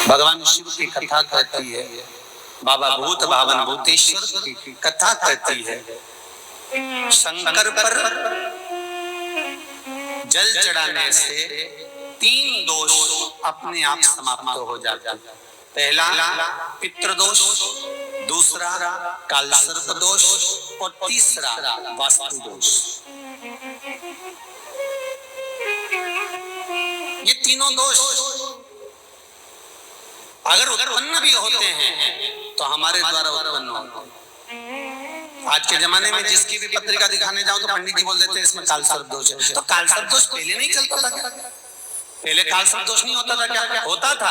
भगवान शिव की कथा कहती है, बाबा भूत भावन भूतेश्वर की कथा कहती है, शंकर पर जल चढ़ाने से 3 दोष अपने आप समाप्त हो जाते हैं। पहला पितृदोष, दूसरा कालसर्प दोष और तीसरा वास्तु दोष। ये तीनों दोष अगर उत्पन्न भी होते हैं तो हमारे द्वारा उत्पन्न होते हैं। आज के जमाने में जिसकी भी पत्रिका दिखाने जाओ तो पंडित जी बोल देते हैं इसमें कालसर्प दोष है। तो कालसर्प दोष पहले नहीं चलता था क्या? पहले कालसर्प दोष नहीं होता था क्या? होता था,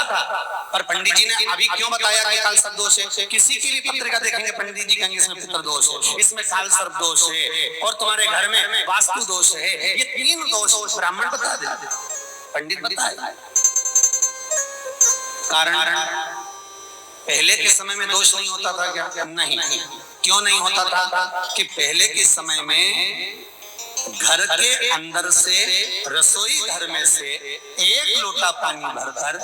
पर पंडित जी ने अभी क्यों बताया कि कालसर्प दोष है? किसी की भी पत्रिका देखेंगे पंडित जी कहेंगे इसमें पितृ दोष है, इसमें कालसर्प दोष है और तुम्हारे घर में वास्तु दोष है। ये 3 दोष ब्राह्मण बता देते, पंडित बताए। कारण पहले के समय में दोष नहीं होता था क्या? नहीं। क्यों नहीं होता था? कि पहले के समय में घर के अंदर से रसोई घर में से 1 लोटा पानी भरकर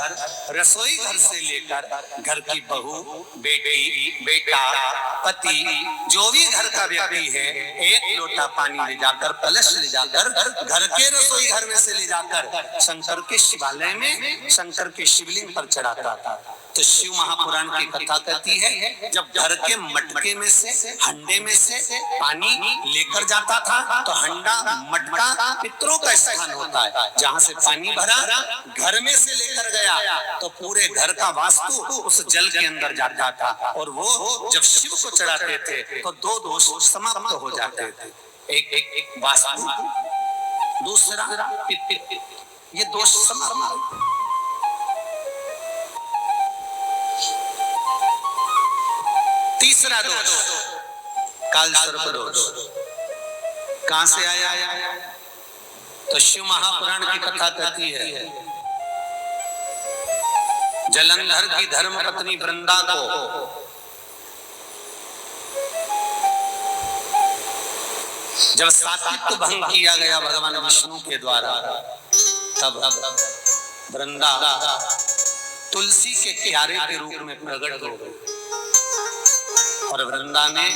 रसोई घर से लेकर घर की बहू, बेटी, बेटा, पति, जो भी घर का व्यक्ति है 1 लोटा पानी ले जाकर, कलश ले जाकर घर के रसोई घर में से ले जाकर शंकर के शिवालय में शंकर के शिवलिंग पर चढ़ाता था। तो शिव महापुराण की कथा कहती है, जब घर के मटके में से, हंडे में से पानी लेकर जाता था तो हंडा मटका पितरों का स्थान होता है। जहाँ से पानी भरा घर में से लेकर गया तो पूरे घर का वास्तु उस जल के अंदर जाता था और वो जब शिव को चढ़ाते थे तो 2 दोष समाप्त हो जाते थे। एक वास्तु, दूसरा ये दोष समाप्त। तीसरा दोष कालसर्प दोष कहां से आया? तो शिव महापुराण की कथा कहती है, जलंधर की धर्म पत्नी वृंदा को जब सात्वित्व भंग किया गया भगवान विष्णु के द्वारा, तब वृंदा तुलसी के क्यारे के रूप में प्रकट हो गई और वृंदा ने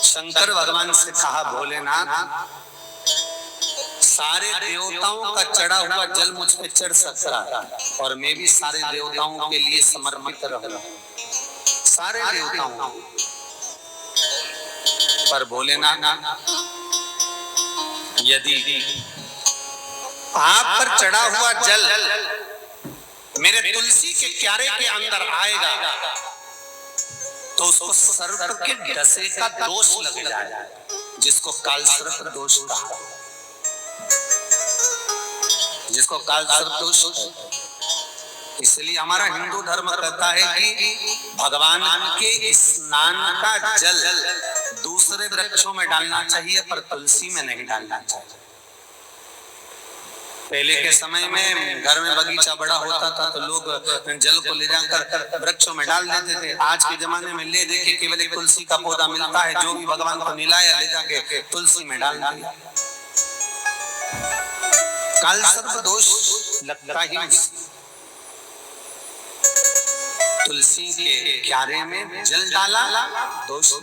शंकर भगवान से कहा, भोलेनाथ सारे देवताओं का चढ़ा हुआ जल मुझ पे चढ़ सकता है और मैं भी सारे देवताओं के लिए समर्पित रहूंगा, सारे देवताओं। पर भोलेनाथ यदि आप पर चढ़ा हुआ जल मेरे तुलसी के क्यारे के अंदर आएगा तो उसको सर्प के डसे का दोष लग जाएगा, जिसको कालसर्प दोष कहा, जिसको कालसर्प दोष। इसलिए हमारा हिंदू धर्म कहता है कि भगवान के स्नान का जल दूसरे वृक्षों में डालना चाहिए पर तुलसी में नहीं डालना चाहिए। पहले के समय में घर में बगीचा बड़ा होता था तो लोग जल को ले जाकर वृक्षों में डाल देते थे। आज के जमाने में ले देके केवल एक तुलसी का पौधा मिलता है, जो भी भगवान को मिलाया ले जाके तुलसी में डाल दिया। कालसर्प दोष लगता ही तुलसी के क्यारे में जल डाला दोष।